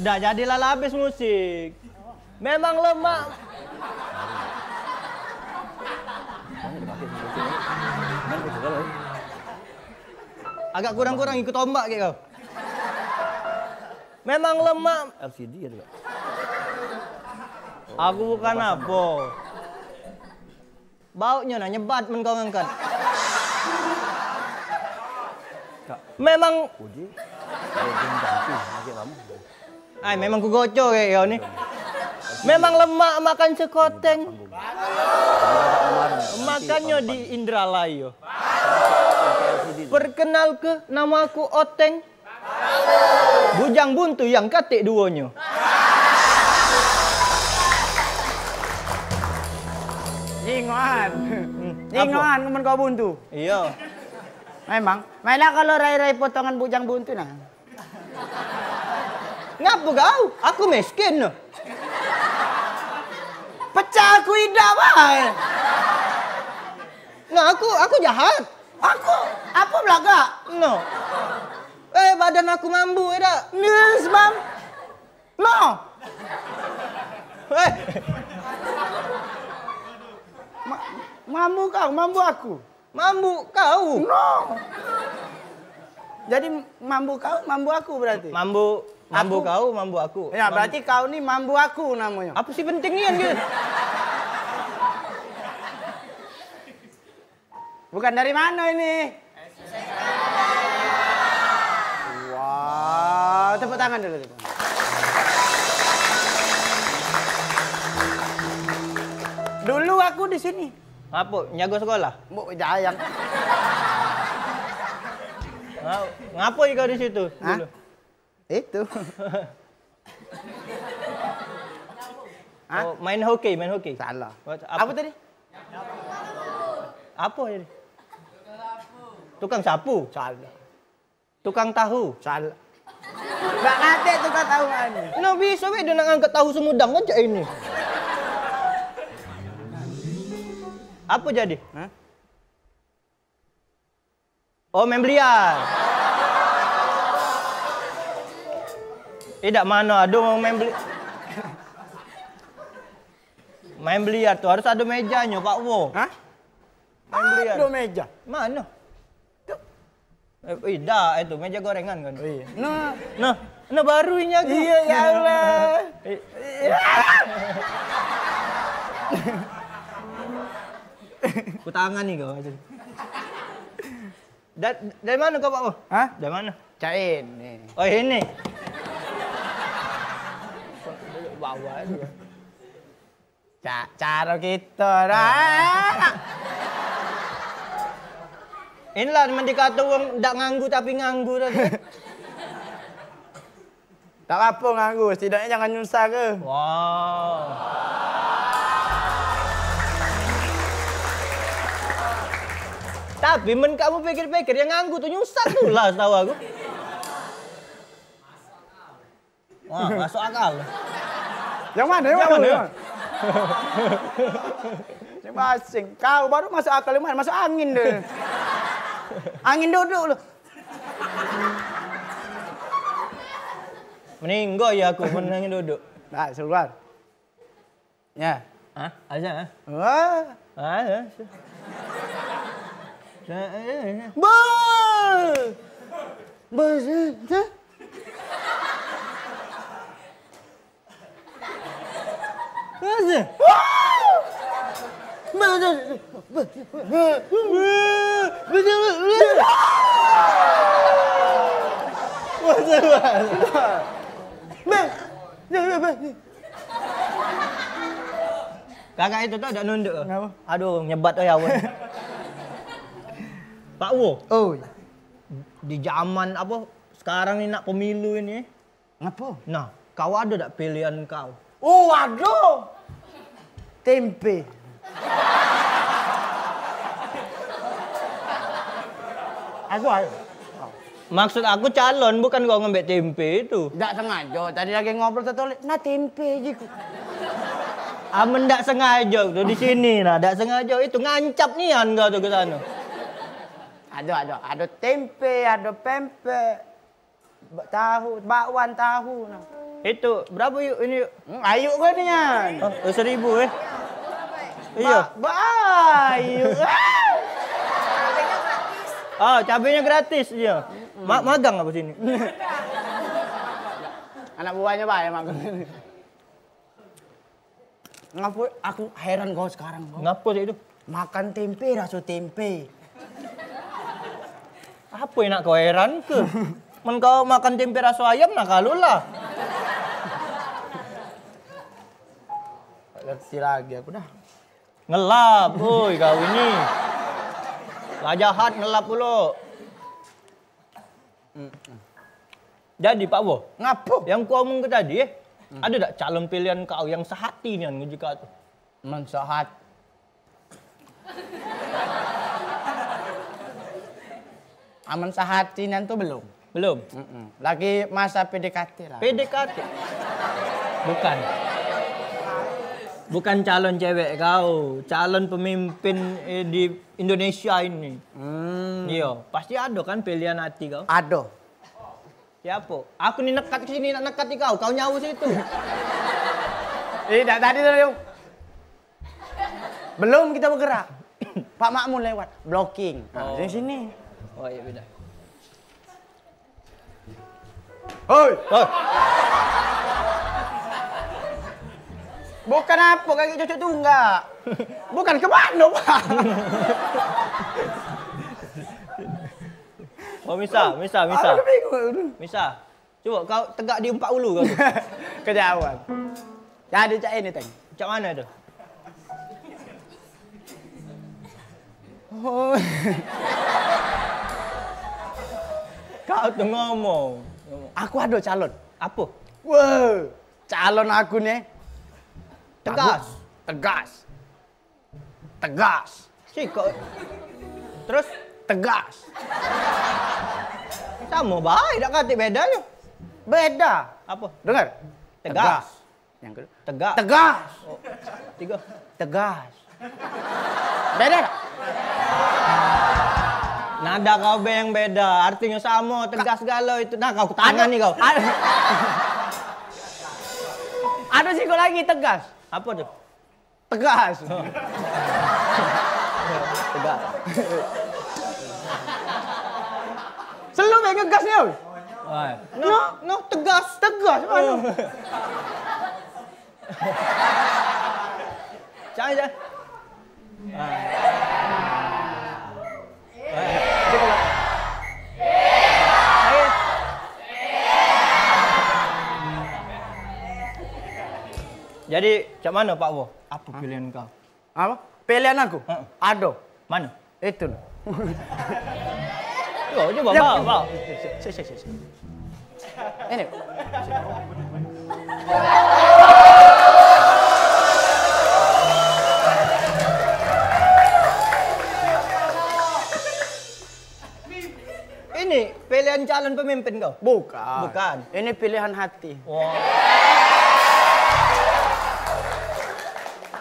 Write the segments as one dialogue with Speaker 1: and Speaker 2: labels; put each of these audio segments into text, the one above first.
Speaker 1: Udah jadilah habis musik. Memang lemak. Agak kurang-kurang ikut ombak kayak kau. Memang lemak.
Speaker 2: LCD ya juga.
Speaker 1: Aku bukan apa. Baunya nah nyebat men kau ngangkat. Memang
Speaker 2: Uji. Ganti kamu.
Speaker 1: ay memang ku gocok kayak kau nih. Memang lemak makan sekoteng. Makannya di Indralaya. Perkenal ke namaku Oteng. Bujang buntu yang katik duonya.
Speaker 3: Jingoan. Jingoan temen kau buntu.
Speaker 1: Iya.
Speaker 3: Memang. Mainlah kalau rai-rai potongan bujang buntu nah.
Speaker 1: Ngapa kau? Aku miskin no.
Speaker 3: Pecah aku idak bae.
Speaker 1: Nah aku jahat.
Speaker 3: Aku apa belaga?
Speaker 1: No. Badan aku mambu ya dak.
Speaker 3: Nes bang. No. Mambu kau, mambu aku.
Speaker 1: Mambu kau.
Speaker 3: No. Jadi mambu kau, mambu aku berarti.
Speaker 1: Mambu
Speaker 3: Aku?
Speaker 1: kau, mambu aku.
Speaker 3: Ya berarti kau nih mambu aku namanya.
Speaker 1: Apa sih pentingnya gitu?
Speaker 3: Bukan dari mana ini? Wow, tepuk tangan dulu. Dulu aku di sini.
Speaker 1: Apa? Nyago sekolah?
Speaker 3: Bu jayang.
Speaker 1: Ngapa kau di situ
Speaker 3: Hah?
Speaker 1: dulu?
Speaker 3: Itu. Hah?
Speaker 1: Oh, main hoki.
Speaker 3: Salah.
Speaker 1: Apa?
Speaker 3: Apa tadi?
Speaker 1: Apa jadi? Tukang sapu.
Speaker 3: Salah.
Speaker 1: Tukang tahu.
Speaker 3: Salah. Gak ngerti tuh kata tahu ani.
Speaker 1: Nah bisa beda nak angkat tahu semudang aja ini. Apa jadi?
Speaker 3: Hah?
Speaker 1: Oh main biliar. Tidak mana ada mau main biliar. Main biliar tuh harus ada mejanya Pak Wo.
Speaker 3: Hah?
Speaker 1: Main biliar.
Speaker 3: Ada meja.
Speaker 1: Mana? Tidak, itu meja gorengan kan.
Speaker 3: Oh iya.
Speaker 1: Nah baru ini aku.
Speaker 3: Iya ya Allah.
Speaker 1: Ku tangan nih kau. Dari mana kau Pak Wo?
Speaker 3: Hah?
Speaker 1: Dari mana?
Speaker 3: Cain nih.
Speaker 1: Oh ini. Bawa aja.
Speaker 3: Cara kita dah.
Speaker 1: Inilah memang dikata orang tak nganggu tapi nganggu tadi.
Speaker 3: Tak apa nganggu, setidaknya jangan nyusah ke.
Speaker 1: Wow. Tapi men kamu pikir-pikir yang nganggu tuh nyusah tuh lah tahu aku. Wah, masuk akal.
Speaker 3: Yang mana? Yang mana? Yang basing. Kau baru masuk akal yang mana? Masuk angin deh. Angin duduk lu.
Speaker 1: Meninggal ya aku menangin duduk.
Speaker 3: Nah, keluar. Ya.
Speaker 1: Hah? Aja?
Speaker 3: Wah.
Speaker 1: Ah. Kakak itu tuh ada nunduk.
Speaker 3: Kenapa?
Speaker 1: Aduh, nyebat ya awan. Pak Wo,
Speaker 3: Oh.
Speaker 1: di zaman apa sekarang ini nak pemilu ini.
Speaker 3: Ngapa?
Speaker 1: Nah, kau ada tak pilihan kau?
Speaker 3: Oh, waduh. Tempe. Aku ayo.
Speaker 1: Maksud aku calon, bukan kau ngambil tempe itu.
Speaker 3: Tidak sengaja. Tadi lagi ngobrol tertulis. Nah tempe aja.
Speaker 1: Amen tak sengaja tuh di sini nah, tak sengaja itu ngancap nian kau tuh ke sana.
Speaker 3: Ada tempe, ada pempek, tahu, bakwan tahu. Nah.
Speaker 1: Itu berapa yuk ini yuk?
Speaker 3: Ayo gue nih Yan.
Speaker 1: Oh, 1.000 Iya.
Speaker 3: Ayo.
Speaker 1: Oh, cabenya gratis iya. Magang apa sini?
Speaker 3: Anak buahnya Pak emang. Ngapa aku heran kau sekarang.
Speaker 1: Ngapa sih itu?
Speaker 3: Makan tempe rasa tempe.
Speaker 1: Apa yang nak kau heran ke? Men kau makan tempe rasa ayam nak kalau lah.
Speaker 3: Ngerti lagi aku dah.
Speaker 1: Ngelap, woi kau ini. Lah jahat ngelap pula. Jadi Pak Wo,
Speaker 3: Ngapo?
Speaker 1: yang ku omong ke tadi ada tak calon pilihan kau yang sehati nih jika tu?
Speaker 3: Mensehat. Aman sehatinan tuh belum.
Speaker 1: Belum.
Speaker 3: Lagi masa PDKT lah.
Speaker 1: PDKT. Bukan. Bukan calon cewek kau, calon pemimpin di Indonesia ini. Iya, pasti ada kan pilihan hati kau.
Speaker 3: Ada.
Speaker 1: Siapa? Aku nih nekat ke sini nak nekati kau, kau nyawa situ.
Speaker 3: Tadi tuh. Belum kita bergerak. Pak Makmun lewat, blocking. Nah, di sini.
Speaker 1: Oh iya beda.
Speaker 3: Hoi.
Speaker 1: Oh.
Speaker 3: Bukan apa kaki cucu tunggal. Bukan ke mana, Pak?
Speaker 1: Oh Misa.
Speaker 3: Aku bingung.
Speaker 1: Misa. Coba kau tegak di 4 ulu kau.
Speaker 3: Kejauhan. Jadi cak ini, Teng.
Speaker 1: Macam mana tu?
Speaker 3: Oh.
Speaker 1: Kau tu ngomong.
Speaker 3: Aku ada calon.
Speaker 1: Apa?
Speaker 3: Wow. Calon aku nih.
Speaker 1: Tegas.
Speaker 3: Tegas.
Speaker 1: Si kau. Terus
Speaker 3: Tegas.
Speaker 1: sama baik tak kata bedanya.
Speaker 3: Beda.
Speaker 1: Apa?
Speaker 3: Dengar.
Speaker 1: Tegas.
Speaker 3: Yang kedua.
Speaker 1: Tegas.
Speaker 3: Tegas.
Speaker 1: Oh, 3.
Speaker 3: Tegas. Beda tak?
Speaker 1: Nada kau yang beda, artinya sama, tegas galau itu. Nah, kau tangan nih kau.
Speaker 3: Ada sih kau lagi tegas.
Speaker 1: Apa tuh?
Speaker 3: Tegas.
Speaker 1: Tegas.
Speaker 3: Selalu yang ngegas nih.
Speaker 1: No, tegas.
Speaker 3: Tegas mana?
Speaker 1: Jangan. Jadi, macam mana Pak Wo? Apa pilihan kau?
Speaker 3: Apa? Pilihan aku? Ada.
Speaker 1: Mana?
Speaker 3: Itu.
Speaker 1: Coba bawa.
Speaker 3: Ini.
Speaker 1: Ini pilihan calon pemimpin kau?
Speaker 3: Bukan. Ini pilihan hati.
Speaker 1: Wah.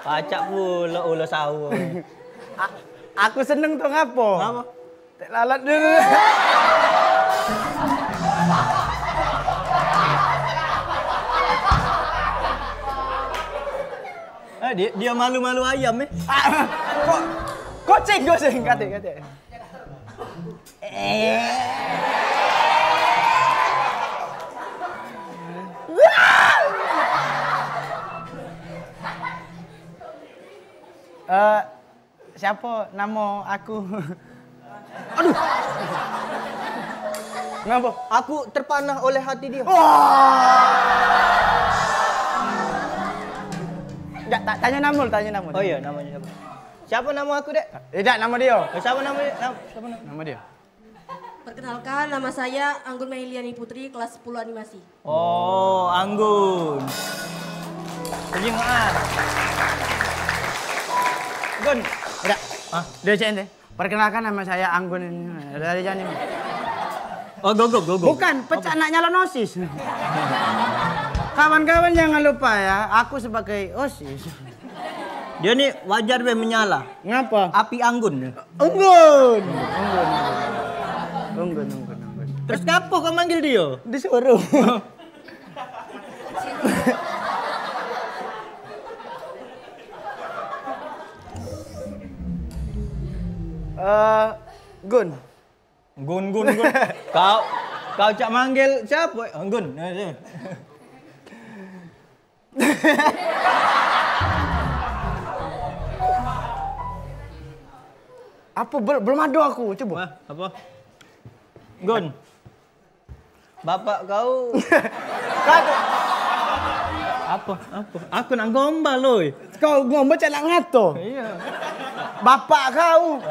Speaker 1: Pacak pula ulo sawo.
Speaker 3: Aku seneng tuh ngapo?
Speaker 1: Apa?
Speaker 3: Tak lalat dulu.
Speaker 1: Dia malu-malu ayam
Speaker 3: Kucing kate. Siapa nama aku? Aduh. Ngapa?
Speaker 1: Aku terpanah oleh hati dia.
Speaker 3: Enggak, tanya nama.
Speaker 1: Oh iya, namanya siapa? Siapa nama aku, Dek?
Speaker 3: Tidak, nama dia.
Speaker 1: Siapa nama dia? Siapa nama?
Speaker 3: Nama dia.
Speaker 4: Perkenalkan, nama saya Anggun Mehiliani Putri, kelas 10 animasi.
Speaker 1: Oh, Anggun. Penyimaan. Gun.
Speaker 3: Udah. Dia cek. Perkenalkan nama saya Anggun. Dari Jani.
Speaker 1: Oh, go.
Speaker 3: Bukan, pecah anak nyalon OSIS. Kawan-kawan jangan lupa ya, aku sebagai OSIS.
Speaker 1: Dia nih wajar be menyala.
Speaker 3: Ngapa?
Speaker 1: Api Anggun.
Speaker 3: Unggun. Unggun.
Speaker 1: Terus ngapa kau manggil dia?
Speaker 3: Disuruh. Gun.
Speaker 1: Gun. Kau cak manggil siapa? Gun.
Speaker 3: Apa belum ada aku, coba.
Speaker 1: Wah, apa? Gun. Bapak kau apa? Aku nak gombal loh.
Speaker 3: Kau ngomong cak nak ngato.
Speaker 1: Iya.
Speaker 3: Bapak kau.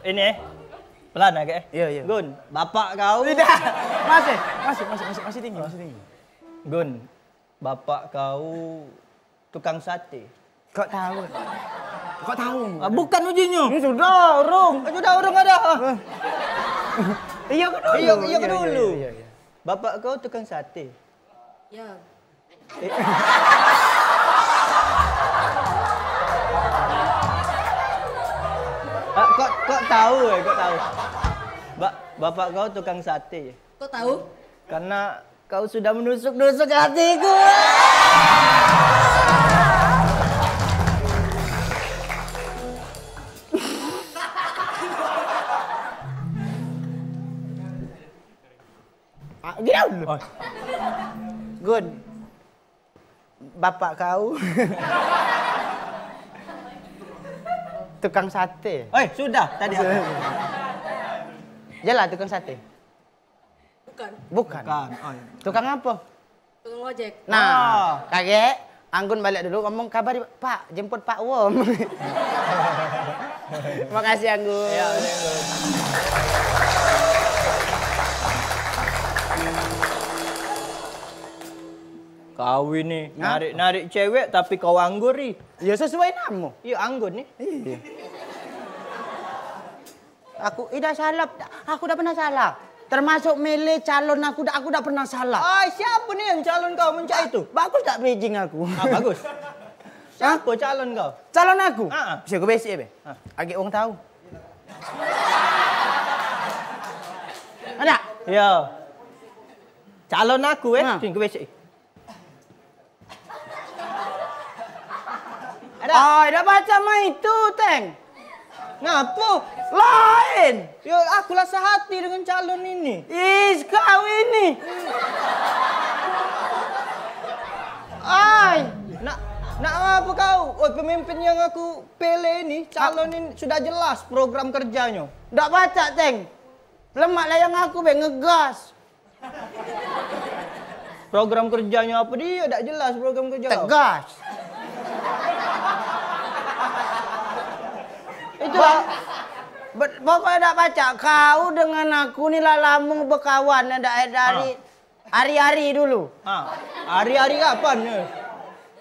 Speaker 1: Ini pelan agak.
Speaker 3: Iya.
Speaker 1: Gun, bapak kau.
Speaker 3: Tidak. Masih tinggi.
Speaker 1: Gun, bapak kau tukang sate.
Speaker 3: Kau tahu?
Speaker 1: Bukan ujinya.
Speaker 3: Ini sudah urung.
Speaker 1: Sudah urung ada.
Speaker 3: Iya ke dulu.
Speaker 1: Iya ke dulu.
Speaker 3: Iya.
Speaker 1: Bapak kau tukang sate.
Speaker 4: Ya.
Speaker 1: Kok tahu kok tahu. Bapak kau tukang sate.
Speaker 4: Kok tahu?
Speaker 1: Karena kau sudah menusuk-nusuk hatiku.
Speaker 3: Diam dulu. Gun. Bapak kau. Tukang sate.
Speaker 1: Sudah tadi aku.
Speaker 3: Jalan tukang sate. Bukan. Tukang apa?
Speaker 4: Tukang ojek.
Speaker 3: Nah, kakek, Anggun balik dulu ngomong kabar Pak, jemput Pak Wom. Makasih Anggun.
Speaker 1: Iya, Anggun. Kau ini narik cewek tapi kau anggur nih.
Speaker 3: Ya sesuai namamu.
Speaker 1: Iya anggun nih.
Speaker 3: Iya. Aku tidak salah. Aku tidak pernah salah. Termasuk milih calon aku tidak pernah salah.
Speaker 1: Siapa nih yang calon kau mencak itu?
Speaker 3: Bagus tak bridging aku?
Speaker 1: Bagus. Siapa calon kau?
Speaker 3: Calon aku?
Speaker 1: Bisa
Speaker 3: gue besi be. Agak orang tahu. Ada?
Speaker 1: Iya. Calon aku sing gue besi.
Speaker 3: Ada. Dah baca mah itu, Teng.
Speaker 1: Ngapa?
Speaker 3: Lain.
Speaker 1: Ya aku lah sehati dengan calon ini.
Speaker 3: Kau ini.
Speaker 1: Nak apa kau? Pemimpin yang aku pilih ini, calon ini sudah jelas program kerjanya.
Speaker 3: Ndak baca, Teng. Lemak lah yang aku ngegas.
Speaker 1: Program kerjanya apa dia? Tak jelas program kerja kau.
Speaker 3: Tegas. Itu pokoknya tak baca. Kau dengan aku ni lah lama berkawan dari hari-hari dulu.
Speaker 1: Hari-hari kapan?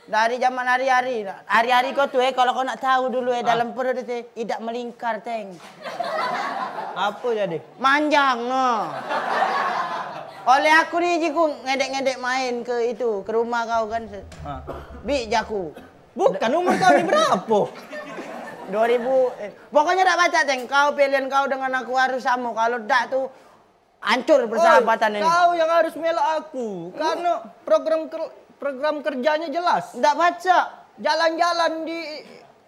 Speaker 3: Dari zaman hari-hari. Hari-hari kau tu kalau kau nak tahu dulu dalam perut itu tidak melingkar, Teng.
Speaker 1: Apa jadi?
Speaker 3: Manjang Oleh aku ni jiku ngedek-ngedek main ke rumah kau kan. Bi jaku.
Speaker 1: Bukan umur kau ni berapa?
Speaker 3: 2000 pokoknya tak baca, Teng. Kau pilihan kau dengan aku harus sama. Kalau tak tu hancur persahabatan ini.
Speaker 1: Kau yang harus melak aku. Karena program kerjanya jelas.
Speaker 3: Tak baca.
Speaker 1: Jalan-jalan di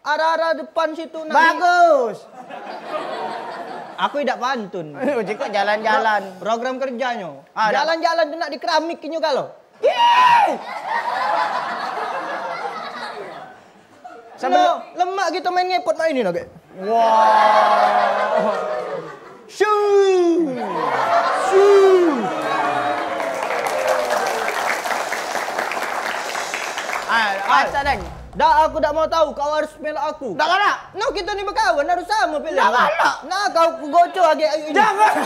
Speaker 1: arah-arah depan situ.
Speaker 3: Bagus.
Speaker 1: Aku tidak pantun.
Speaker 3: Jika jalan-jalan.
Speaker 1: Program kerjanya. Jalan-jalan nak di keramik kinyo kalau. Lemak kita main ngepot main ini nak.
Speaker 3: Wow.
Speaker 1: Shoo.
Speaker 3: Baca, Teng.
Speaker 1: Dah aku tak mau tahu, kau harus melak aku.
Speaker 3: Tak galak.
Speaker 1: No, kita ni berkawan harus sama pilih.
Speaker 3: Tak galak.
Speaker 1: Nah, kau goco lagi ini.
Speaker 3: Jangan.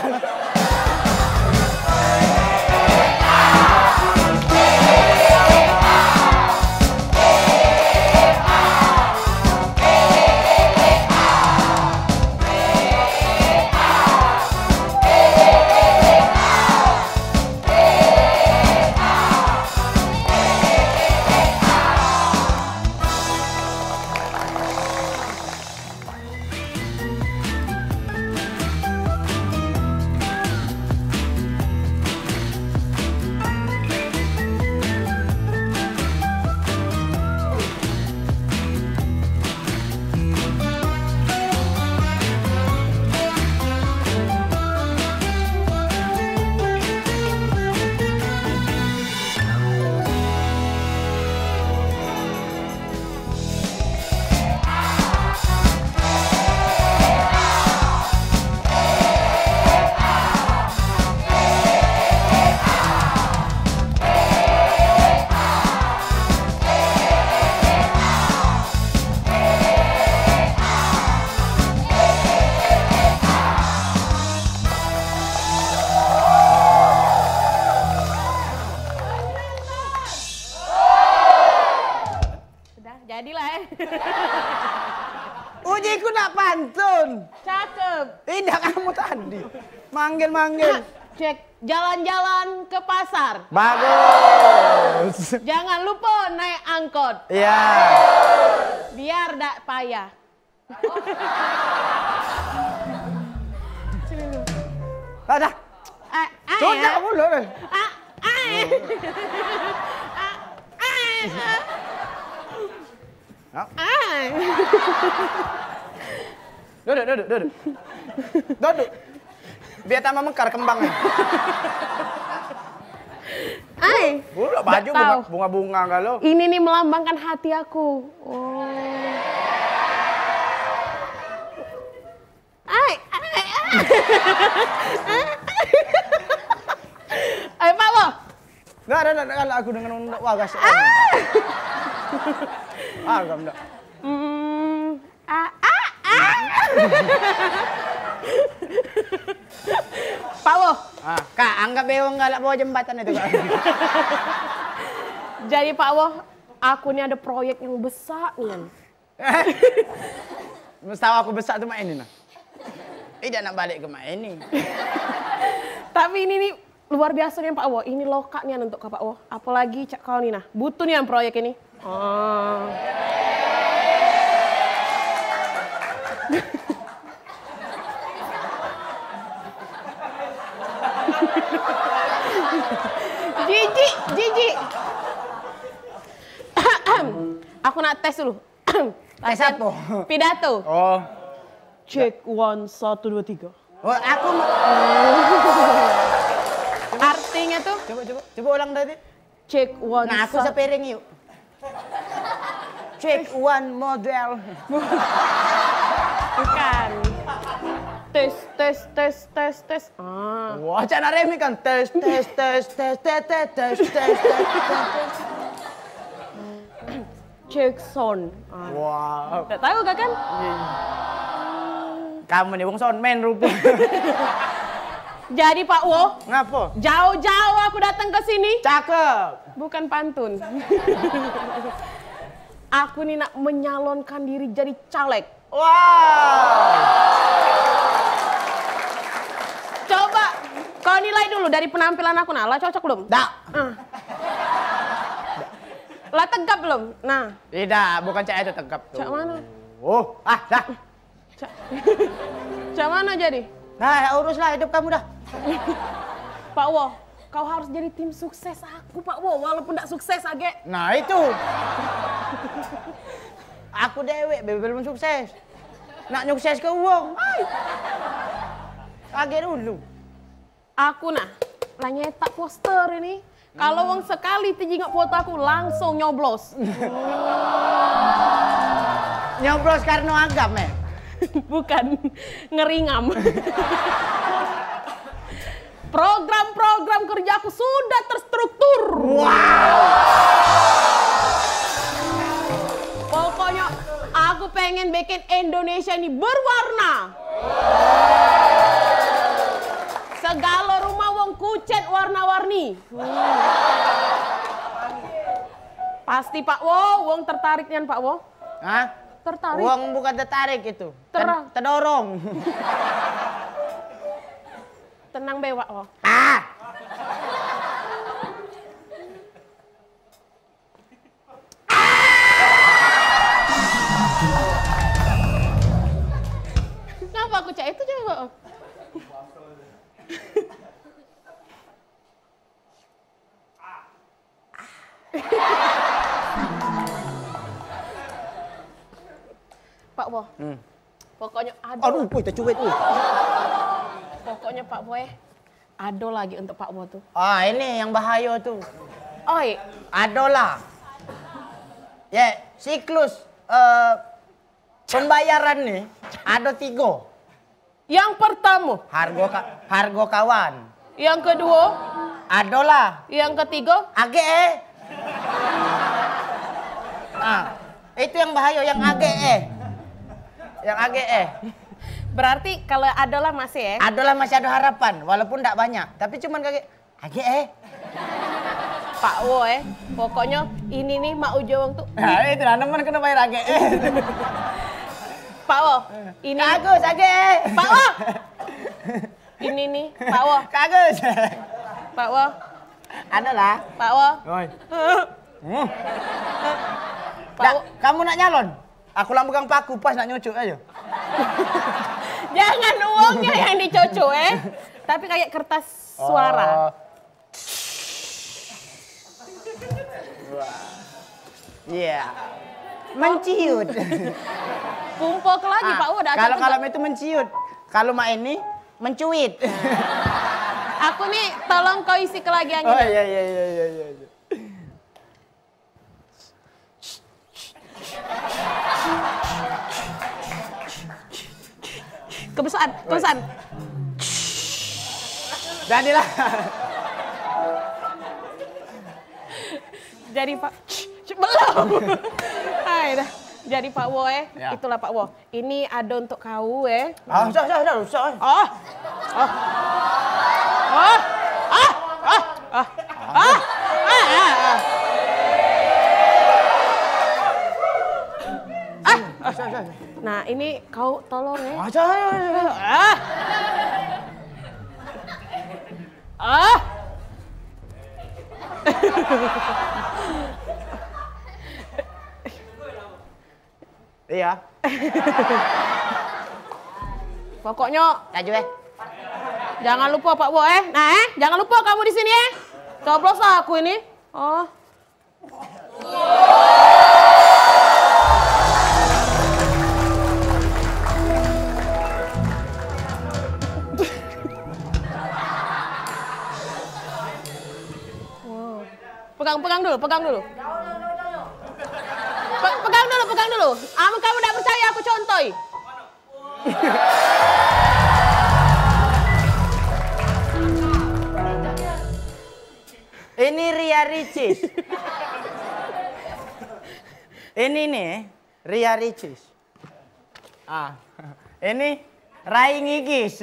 Speaker 3: Ujiku nak pantun.
Speaker 5: Cakep.
Speaker 3: Tidak kamu tadi. Manggil-manggil.
Speaker 5: Cek jalan-jalan ke pasar.
Speaker 3: Bagus.
Speaker 5: Jangan lupa naik angkot.
Speaker 3: Iya.
Speaker 5: Biar tak payah.
Speaker 3: Ada. Sudah mulu. Duduk. Biar tambah mekar kembangnya. Udah baju bunga-bunga kalau.
Speaker 5: Ini nih melambangkan hati aku. Oh. Ayo Pak Wo.
Speaker 3: Enggak ada aku dengan wagas. Agak enggak.
Speaker 5: Pak Wo.
Speaker 3: Kak, anggap Bewong galak bawa jembatan itu, Kak.
Speaker 5: Jadi Pak Wo, aku ini ada proyek yang besar nih.
Speaker 3: Mesti aku besar tuh main ini nah. Tidak nak balik ke main ini.
Speaker 5: Tapi ini nih luar biasa nih Pak Wo. Ini lokaknya untuk Pak Wo. Apalagi cak kau nih nah. Butuh nih yang proyek ini. Oh. Jijik. Aku nak tes dulu.
Speaker 3: Tes apa?
Speaker 5: Pidato.
Speaker 3: Oh.
Speaker 5: Cek 1, 2, 3.
Speaker 3: Oh, aku
Speaker 5: Artinya tuh?
Speaker 3: Coba ulang tadi.
Speaker 5: Cek 1.
Speaker 3: Nah, aku sepiring yuk. Cek 1 model.
Speaker 5: Bukan. Tes.
Speaker 3: Wah, cara remi kan tes.
Speaker 5: Cek sound.
Speaker 3: Wow.
Speaker 5: Gak tahu gak kan?
Speaker 3: Kamu nih wong soundman rupanya.
Speaker 5: Jadi Pak Wo,
Speaker 3: Ngapa?
Speaker 5: jauh-jauh aku datang ke sini.
Speaker 3: Cakep.
Speaker 5: Bukan pantun. Aku nih nak menyalonkan diri jadi caleg.
Speaker 3: Wow.
Speaker 5: Coba kau nilai dulu dari penampilan aku. Nah, lah cocok belum?
Speaker 3: Dak.
Speaker 5: Lah tegap belum? Nah.
Speaker 3: Tidak, bukan cak itu tegap tuh.
Speaker 5: Cak mana?
Speaker 3: Oh, dah.
Speaker 5: Cak mana jadi?
Speaker 3: Nah, uruslah hidup kamu dah.
Speaker 5: Pak Wo, kau harus jadi tim sukses aku Pak Wo, walaupun tidak sukses age.
Speaker 3: Nah, itu. Aku dewek, belum sukses. Nak sukses ke uang. Kaget dulu.
Speaker 5: Aku nah, lah nyetak poster ini. Kalau wong sekali tijingat foto aku langsung nyoblos.
Speaker 3: Nyoblos karena agam,
Speaker 5: Bukan ngeringam. Program-program kerjaku sudah terstruktur.
Speaker 3: Wow.
Speaker 5: Pokoknya aku pengen bikin Indonesia ini berwarna. Segala rumah wong kucet warna-warni. Pasti Pak Wo, wong tertarik nian Pak Wo.
Speaker 3: Hah?
Speaker 5: Tertarik.
Speaker 3: Uang bukan tertarik itu.
Speaker 5: Terdorong.
Speaker 3: Terdorong.
Speaker 5: Tenang be Pak Wo. Kenapa aku cak itu coba? Pak Bo, pokoknya
Speaker 3: Aduh, kita cuit.
Speaker 5: Pokoknya Pak Bo ado lagi untuk Pak Bo tuh.
Speaker 3: Ah, ini yang bahaya tuh.
Speaker 5: Oi,
Speaker 3: Adolah. Ya, siklus pembayaran nih ada 3.
Speaker 5: yang pertama,
Speaker 3: Harga kawan.
Speaker 5: yang kedua,
Speaker 3: Adolah.
Speaker 5: yang ketiga,
Speaker 3: AGE. Itu yang bahaya yang AGE. Yang AGE.
Speaker 5: berarti kalau adalah masih ya?
Speaker 3: Adolah masih ada harapan walaupun tidak banyak, tapi cuman kayak AGE.
Speaker 5: Pak Wo pokoknya ini nih Mak Ujowong tuh.
Speaker 3: Nah, itu lah nemen kena bayar lagi.
Speaker 5: Pak Wo, ini
Speaker 3: Kagus lagi.
Speaker 5: Pak Wo. Ini nih Pak Wo.
Speaker 3: Kagus.
Speaker 5: Pak Wo.
Speaker 3: Ada lah.
Speaker 5: Pak Wo.
Speaker 3: Oi.
Speaker 5: Pak Wo.
Speaker 3: Kamu nak nyalon? Aku lang pegang paku pas nak nyucuk aja.
Speaker 5: Jangan uangnya yang dicocok tapi kayak kertas suara.
Speaker 3: Iya. Menciut.
Speaker 5: Kumpul lagi Pak Wo.
Speaker 3: Kalau itu menciut. Kalau mak ini mencuit.
Speaker 5: Aku nih tolong kau isi ke lagi angin.
Speaker 3: Oh iya.
Speaker 5: Kebesaran.
Speaker 3: Jadilah.
Speaker 5: Jadi Pak, belum. Hai dah. Jadi Pak Wo
Speaker 3: Ya.
Speaker 5: itulah Pak Wo. Ini ada untuk kau
Speaker 3: Usah.
Speaker 5: Nah ini kau tolong
Speaker 3: Iya.
Speaker 5: Pokoknya
Speaker 3: Laju
Speaker 5: jangan lupa Pak Wo Nah jangan lupa kamu di sini Coblos aku ini. Oh. Pegang dulu. Pegang dulu. Kamu tidak percaya aku contohi.
Speaker 3: Ini Ria Ricis. Ini nih Ria Ricis. Ini Rai Ngigis.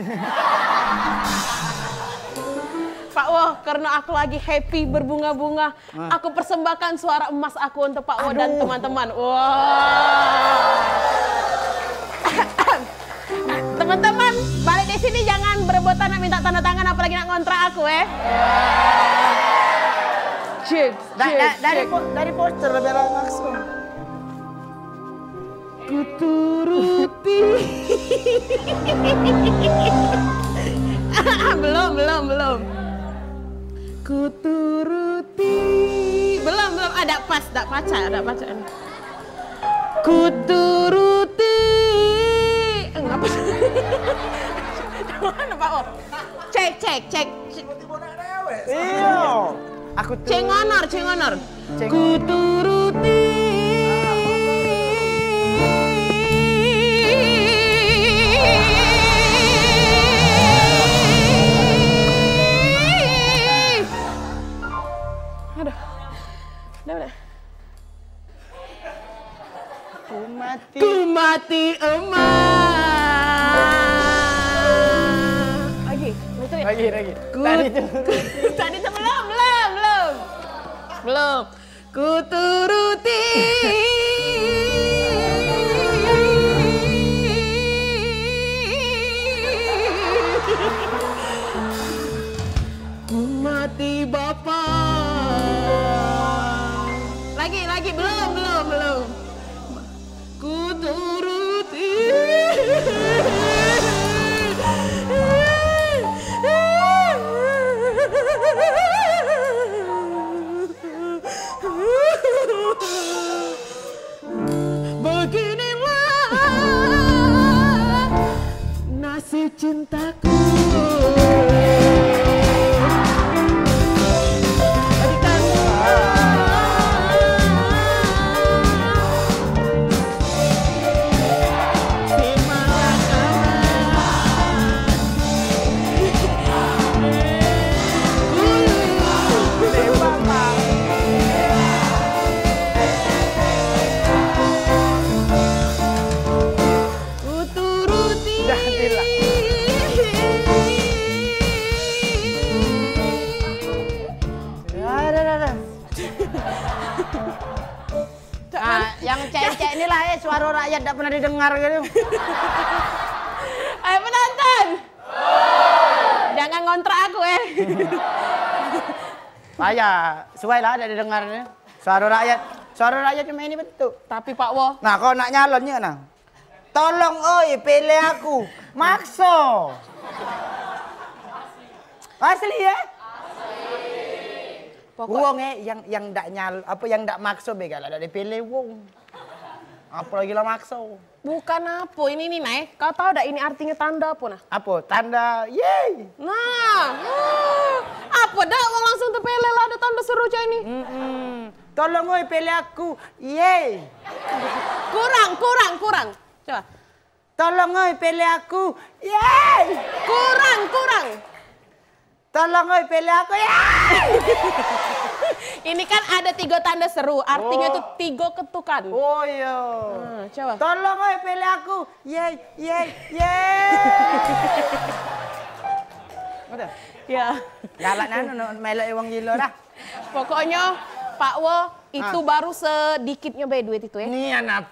Speaker 5: Pak Wo, karena aku lagi happy berbunga-bunga, aku persembahkan suara emas aku untuk Pak Wo dan teman-teman. Wow. Teman-teman, balik di sini jangan berebutan nak minta tanda tangan apalagi nak ngontrak aku
Speaker 3: Dari poster lebih langsung.
Speaker 5: Kuturuti. Belum. Kuturuti. Belum. Ada pas, ada baca. Kuturuti. Enggak pas. Mana Pak? Cek.
Speaker 3: Iya. Aku
Speaker 5: Ceng honor. Kuturuti. Udah. Ku mati emas. Lagi. Tadi itu belum. Ku turuti. Ku mati Bapak. Lagi belum. Ku turuti. Beginilah nasib cintaku.
Speaker 3: Nah, yang cek-cek inilah suara rakyat tidak pernah didengar gitu.
Speaker 5: Ayo penonton. Jangan ngontrak aku
Speaker 3: Payah, sesuai lah ada didengarnya. Suara rakyat cuma ini bentuk.
Speaker 5: Tapi Pak Wo.
Speaker 3: Nah, kalau nak nyalonnya nah. Tolong oi pilih aku. Makso. Asli ya? Wong yang ndak yang ndak makso begal ada dipilih wong. Apalagi lah makso.
Speaker 5: Bukan apa ini nih, Nay. Kau tahu dak ini artinya tanda apa nah?
Speaker 3: Apa? Tanda yeay.
Speaker 5: Nah, apa dak wong langsung terpilih lah ada tanda seru cah ini.
Speaker 3: Tolong oi pilih aku. Yeay.
Speaker 5: Kurang. Coba.
Speaker 3: Tolong oi pilih aku. Yeay.
Speaker 5: Kurang.
Speaker 3: Tolong oi pilih aku. Yeay.
Speaker 5: Ini kan ada 3 tanda seru, artinya itu 3 ketukan.
Speaker 3: Oh iya.
Speaker 5: Nah, coba.
Speaker 3: Tolong oi pilih aku. Yeay. Udah.
Speaker 5: Ya.
Speaker 3: Galak nanu melok wong gila dah.
Speaker 5: Pokoknya Pak Wo itu baru sedikitnya bay duit itu ya.
Speaker 3: Ini anak.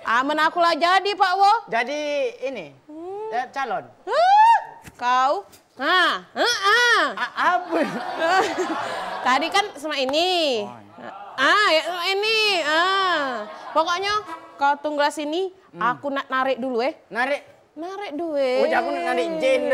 Speaker 5: Aman aku lah jadi Pak Wo.
Speaker 3: Jadi ini calon.
Speaker 5: Kau.
Speaker 3: Apa?
Speaker 5: Tadi kan sama ini. Ya sama ini. Pokoknya kau tunggu sini, aku nak narik dulu ya. Narik duit.
Speaker 3: Oh, aku nak narik jen.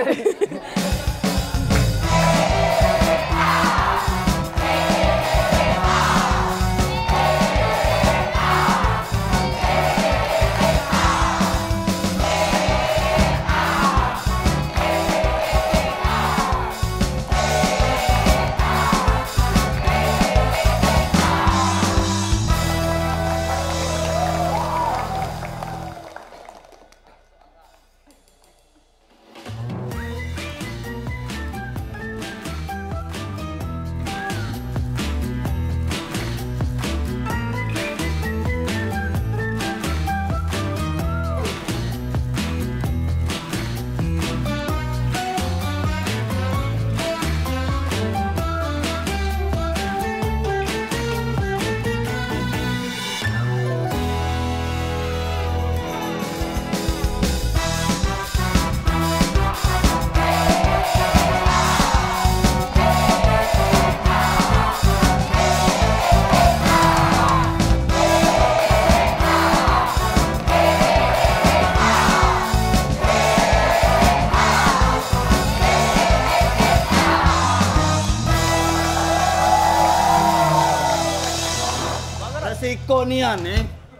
Speaker 2: Resiko nian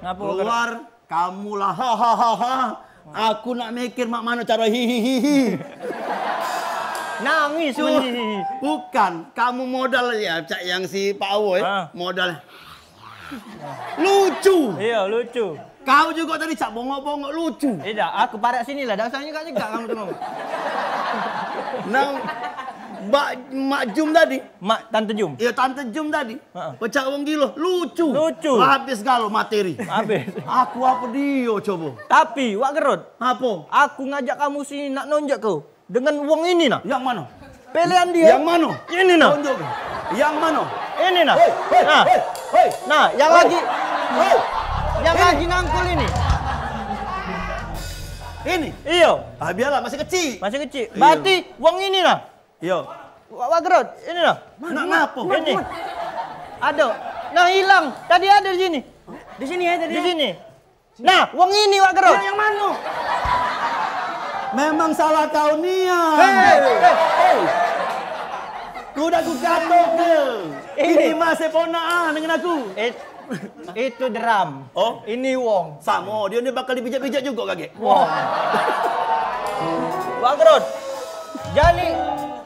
Speaker 1: Keluar
Speaker 2: kamu lah hahaha. Aku nak mikir mak mana cara hihihi.
Speaker 1: nangis.
Speaker 2: Bukan, kamu modal ya cak yang si Pak Awo modal. Lucu.
Speaker 1: Iya, lucu.
Speaker 2: Kau juga tadi cak bongok-bongok lucu.
Speaker 1: Tidak, aku pada sini lah. Dasarnya kan juga kamu tuh.
Speaker 2: Nang Mak Jum tadi.
Speaker 1: Tante Jum.
Speaker 2: Iya, Tante Jum tadi. Pecah wong gilo, lucu.
Speaker 1: Lucu.
Speaker 2: Habis galau materi.
Speaker 1: Habis.
Speaker 2: Aku apa dia coba?
Speaker 1: Tapi, Wak Gerot.
Speaker 2: Apa?
Speaker 1: Aku ngajak kamu sini nak nonjak kau. Dengan uang ini nah.
Speaker 2: Yang mana?
Speaker 1: Pilihan dia.
Speaker 2: Yang mana?
Speaker 1: Ini nah.
Speaker 2: Tunjuk. Yang mana?
Speaker 1: Ini nah. Nah, yang lagi nangkul ini.
Speaker 2: Ini?
Speaker 1: Iya.
Speaker 2: Biarlah, masih kecil.
Speaker 1: Masih kecil. Berarti uang ini nah.
Speaker 2: Iya.
Speaker 1: Wak Gerot, ini nah.
Speaker 2: Mana ngapa?
Speaker 1: Ini. Ada. Nah, hilang. Tadi ada di sini.
Speaker 3: Di sini ya tadi.
Speaker 1: Di sini. Nah, uang ini Wak Gerot.
Speaker 3: Yang mana?
Speaker 2: Memang salah kau nian.
Speaker 1: Hei.
Speaker 2: Kuda ku kata ke. Ini masih ponaan dengan aku.
Speaker 1: Itu drum.
Speaker 2: Oh,
Speaker 1: Ini wong.
Speaker 2: sama. Dia ni bakal dipijak-pijak juga kakek.
Speaker 1: Wong. Wak Gerot. Jadi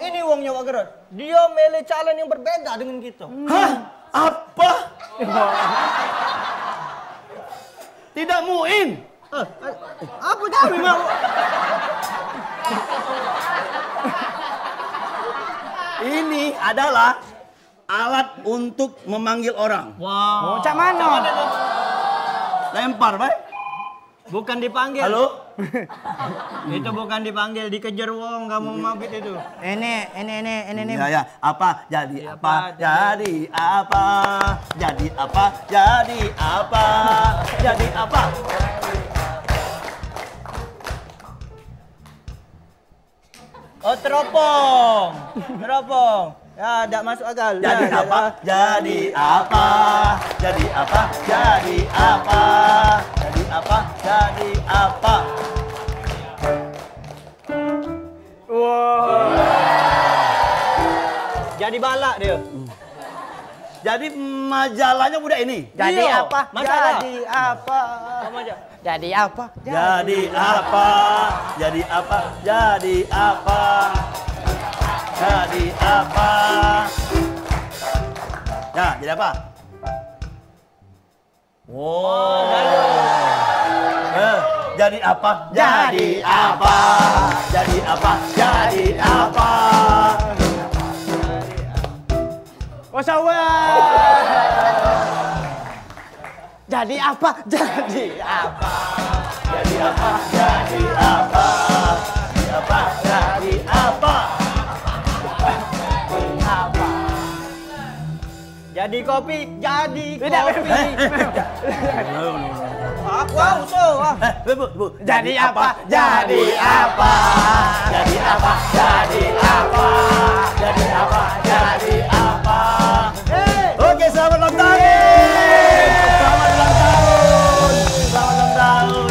Speaker 1: ini wongnya Wak Gerot. Dia milih calon yang berbeda dengan kita.
Speaker 2: Hah? Apa? Tidak muin.
Speaker 1: Apa kami mau?
Speaker 2: Ini adalah alat untuk memanggil orang.
Speaker 1: Wow.
Speaker 3: Cak mana?
Speaker 2: Lempar, baik.
Speaker 1: Bukan dipanggil.
Speaker 2: Halo?
Speaker 1: Itu bukan dipanggil, dikejar wong, nggak mau mabit itu.
Speaker 3: Ini.
Speaker 2: Ya. Apa? Jadi apa? Jadi apa? Jadi apa? Jadi apa? Jadi apa?
Speaker 1: Oh, teropong. Ya, tidak masuk akal.
Speaker 2: Jadi
Speaker 1: Ya,
Speaker 2: apa? Jadi apa? Jadi apa? Jadi apa? Jadi apa? Jadi apa?
Speaker 1: Jadi balak dia.
Speaker 2: Jadi majalahnya udah ini.
Speaker 3: Jadi
Speaker 1: Iya,
Speaker 3: apa?
Speaker 1: masalah.
Speaker 3: Jadi apa?
Speaker 1: Sama aja.
Speaker 3: Jadi apa?
Speaker 2: Jadi apa? Jadi apa? Jadi apa? Jadi apa? Ya, jadi apa? Wow. Jadi apa? Jadi apa? Jadi apa? Jadi apa?
Speaker 3: Jadi apa? Jadi apa?
Speaker 2: Jadi apa? Jadi apa? Jadi apa? Jadi apa?
Speaker 1: Jadi kopi, jadi
Speaker 3: Tidak,
Speaker 1: kopi.
Speaker 3: Wow, tuh.
Speaker 2: Bu.
Speaker 3: Jadi apa? Jadi apa?
Speaker 2: Jadi apa? Jadi apa? Jadi apa? Jadi apa? Oke, selamat ulang tahun. Selamat ulang tahun. Selamat ulang tahun.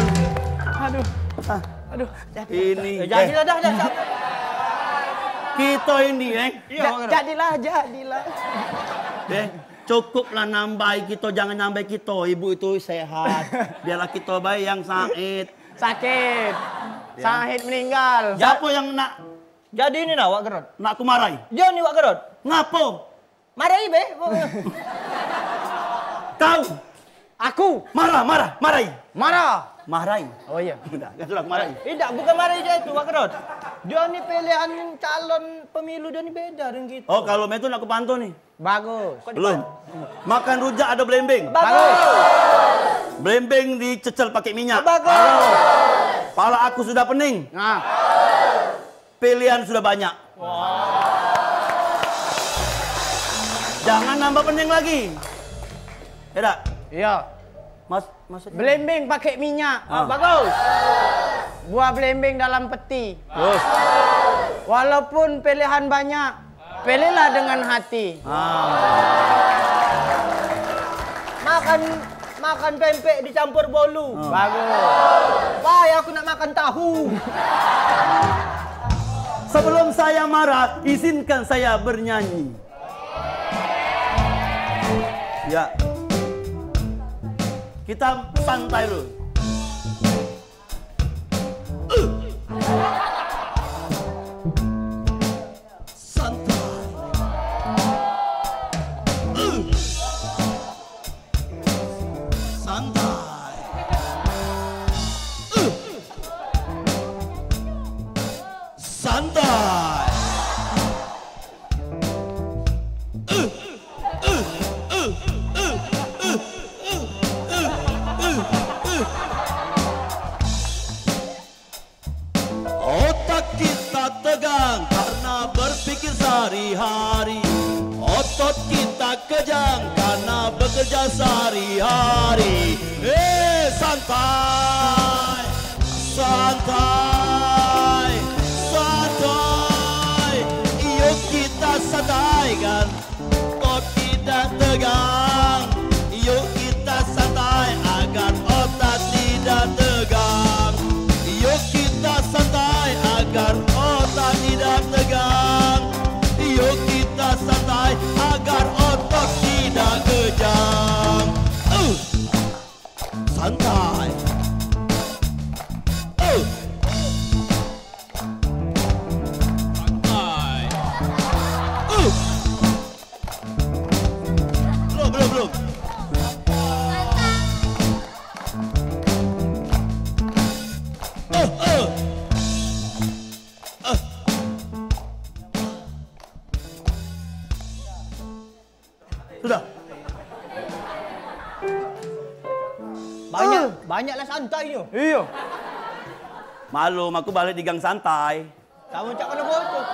Speaker 3: Aduh.
Speaker 2: Ini.
Speaker 1: Jadilah dah.
Speaker 2: Kita ini,
Speaker 3: Jadilah.
Speaker 2: Cukuplah nambahi kita, jangan nambahi kita. Ibu itu sehat. Biarlah kita baik yang sakit.
Speaker 3: Sakit. Sahid meninggal.
Speaker 2: Siapa yang nak
Speaker 1: Jadi ini nak wak gerot.
Speaker 2: aku marahi?
Speaker 1: Dia ni wak gerot.
Speaker 2: Ngapo?
Speaker 1: Marahi be.
Speaker 2: Kau
Speaker 3: Aku
Speaker 2: marahi.
Speaker 3: marah.
Speaker 2: Marahi.
Speaker 3: Oh iya.
Speaker 2: Udah, sudah marahi.
Speaker 1: Tidak, bukan marahi dia itu wak gerot. Dia ni pilihan calon pemilu dia ni beda dengan kita.
Speaker 2: Oh, kalau metun aku pantau nih.
Speaker 3: Bagus.
Speaker 2: Belum. Makan rujak ada belembeng.
Speaker 1: Bagus.
Speaker 2: Belembeng dicecel pakai minyak.
Speaker 1: Bagus.
Speaker 2: Pala aku sudah pening.
Speaker 3: Nah,
Speaker 2: Pilihan sudah banyak. Jangan nambah pening lagi. Ya tak?
Speaker 3: iya.
Speaker 2: Maksudnya?
Speaker 3: Belembeng pakai minyak.
Speaker 1: Bagus.
Speaker 3: Buah belembeng dalam peti.
Speaker 2: Terus.
Speaker 3: Walaupun pilihan banyak, pilihlah dengan hati.
Speaker 1: Makan pempek dicampur bolu.
Speaker 3: Bagus.
Speaker 1: Wah, aku nak makan tahu.
Speaker 2: Sebelum saya marah, izinkan saya bernyanyi. Ya. Kita santai dulu. Otak kita tegang karena berpikir sehari-hari. Otot kita kejang karena bekerja sehari-hari. Santai, santai, santai. Yuk kita santaikan, otot kita tegang. Yuk kita santai agar otak tidak tegang. Yuk kita santai agar otak tidak tegang. Yuk kita santai agar otak tidak kejang. Santai. Santai. Belum. Sudah.
Speaker 1: Banyaklah santainya.
Speaker 2: Iya. Malum, aku balik di gang santai.
Speaker 1: Kamu cak mana bocor?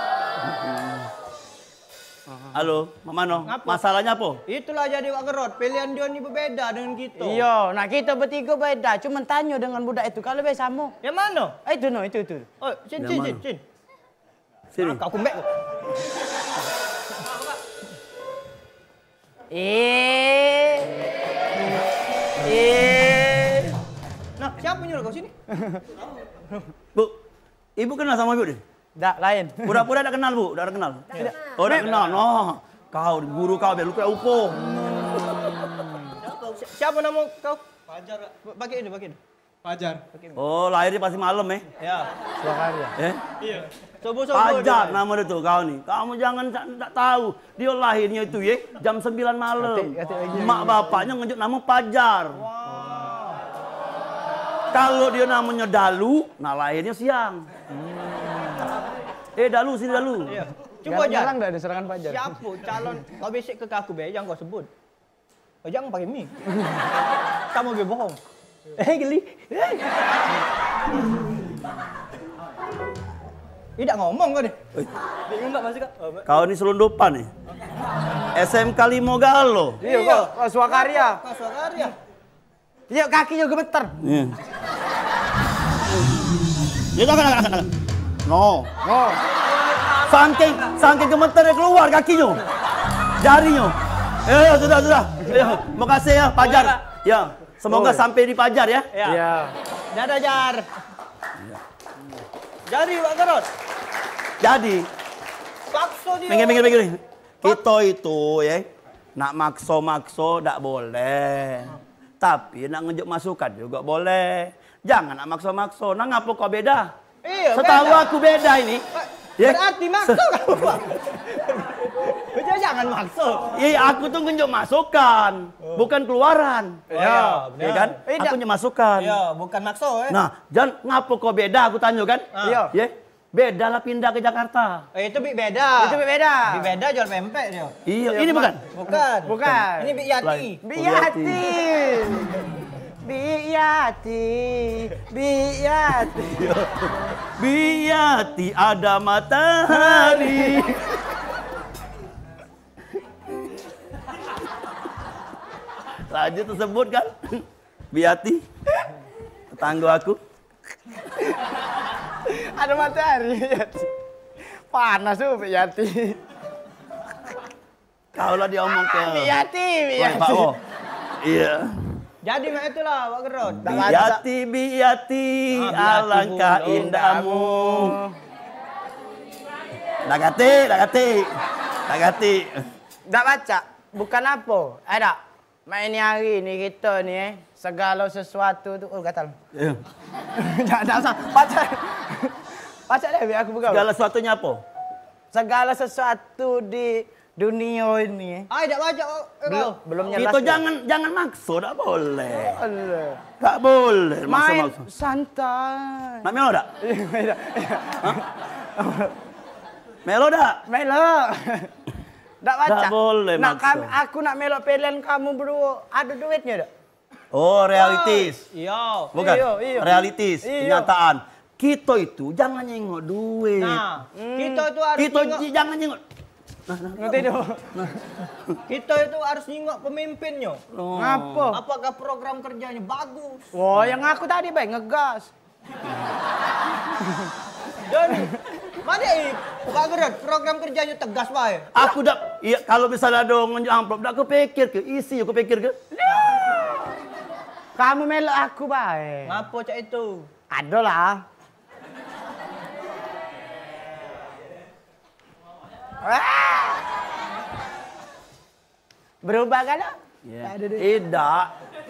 Speaker 2: Halo, Mak Mano, masalahnya apa?
Speaker 1: Itulah jadi Wak Gerot, pilihan dia ini berbeda dengan kita.
Speaker 3: Iya, nah kita bertiga beda. Cuma tanya dengan budak itu, kalau be sama.
Speaker 1: Yang mana?
Speaker 3: Itu no, itu.
Speaker 1: Oh, Cin.
Speaker 2: Sini.
Speaker 1: Kau kumbek. Nah, siapa nyuruh kau sini?
Speaker 2: Bu, ibu kenal sama ibu deh?
Speaker 3: Dak lain.
Speaker 2: Pura-pura tak kenal, Bu? Tak kenal? Oh, tak kenal. No. Kau, guru kau biar lu kayak upo.
Speaker 1: Siapa nama kau? Fajar. Pakai ini. Fajar.
Speaker 2: Oh, lahirnya pasti malam
Speaker 1: Ya.
Speaker 2: Suakaria.
Speaker 1: Iya. Subuh.
Speaker 2: Fajar nama dia tuh kau nih. Kamu jangan tak tahu. Dia lahirnya itu jam 9 malam. Mak bapaknya ngejut nama Fajar. Kalau dia namanya Dalu, nah lahirnya siang. Dalu, sini Dalu.
Speaker 1: Iya. Coba aja.
Speaker 3: Jarang ada serangan Fajar.
Speaker 1: Siapa calon kau besok ke aku be, jangan kau sebut. Kau jangan pakai mie. Kamu gue bohong. Geli. Tidak ngomong kau deh. Bingung enggak masih kak?
Speaker 2: Kau ini selundupan nih. SMK Limogalo.
Speaker 3: Iya, kok Suakaria.
Speaker 1: Kau Suakaria.
Speaker 3: Iya, kakinya gemeter.
Speaker 2: Iya. Ya jangan. No. Saking gemeternya keluar kakinya. Jarinya. Sudah. Makasih ya, Fajar. Ya, semoga sampai di Fajar ya.
Speaker 3: Iya.
Speaker 1: Dadah Jar. Jadi Wak Gerot.
Speaker 2: Jadi,
Speaker 1: Pakso dia.
Speaker 2: minggir. Kita itu nak makso tak boleh. Tapi nak ngejuk masukan juga boleh. Jangan nak makso. Nah ngapa kau beda?
Speaker 1: Iya,
Speaker 2: Setahu
Speaker 1: beda.
Speaker 2: aku beda ini.
Speaker 1: Berarti makso kamu, Pak. Jangan makso.
Speaker 2: Iya, aku tuh ngejuk masukan, bukan keluaran.
Speaker 1: Iya,
Speaker 2: Iya kan? Aku ngejuk masukan.
Speaker 1: Iya, bukan makso
Speaker 2: Nah, jangan ngapa kau beda aku tanya kan?
Speaker 1: Iya.
Speaker 2: Beda lah pindah ke Jakarta.
Speaker 1: Itu beda.
Speaker 3: Itu beda.
Speaker 1: Beda jual pempek dia.
Speaker 2: Iya, ini bukan?
Speaker 3: Bukan.
Speaker 1: Ini Biyati.
Speaker 2: Biyati ada matahari. Lanjut tersebut kan? Biyati, tetangga aku.
Speaker 3: Ada matahari. Panas tuh Biyati.
Speaker 2: Kau lah dia omong ke
Speaker 3: Biyati.
Speaker 2: Pak Wo. Iya.
Speaker 1: Jadi mak itulah Wak Gerot.
Speaker 2: Biyati, alangkah indahmu. Dagati.
Speaker 3: Dak baca. Bukan apa. Ada. Main hari ni kita ni segala sesuatu tu gatal.
Speaker 2: Iya.
Speaker 3: Tak usah. Baca deh biar aku buka.
Speaker 2: Segala sesuatunya apa?
Speaker 3: Segala sesuatu di dunia ini.
Speaker 1: Tak baca
Speaker 3: Belum jelas.
Speaker 2: Itu jangan makso, tak boleh.
Speaker 3: Allah.
Speaker 2: Tak boleh
Speaker 3: Main
Speaker 2: makso.
Speaker 3: santai.
Speaker 2: Nak melo tak? Melo tak?
Speaker 3: Melo. Tak baca.
Speaker 2: Tak boleh
Speaker 3: nak
Speaker 2: maksa.
Speaker 3: aku nak melok pilihan kamu berdua. Ada duitnya tak?
Speaker 2: Oh, realitis.
Speaker 1: Iya.
Speaker 2: Bukan?
Speaker 3: Iya.
Speaker 2: Realitis,
Speaker 3: Iya.
Speaker 2: kenyataan. Kita itu jangan nyengok duit.
Speaker 1: Nah, kita itu harus
Speaker 2: Kita
Speaker 1: nengok.
Speaker 2: jangan nyengok.
Speaker 3: Ngerti tu.
Speaker 1: Kita itu harus nengok pemimpinnya.
Speaker 2: Oh.
Speaker 3: Ngapa?
Speaker 1: Apakah program kerjanya bagus?
Speaker 3: Oh, yang aku tadi baik ngegas.
Speaker 1: Dan mana Wak Gerot program kerjanya tegas baik.
Speaker 2: Aku dah, iya, kalau misalnya ada ngunjuk amplop, dah aku pikir ke, isi aku pikir ke.
Speaker 3: Kamu melok aku baik.
Speaker 1: Ngapa cak itu?
Speaker 3: Ada lah. Berubah kan?
Speaker 2: Yeah. Tidak.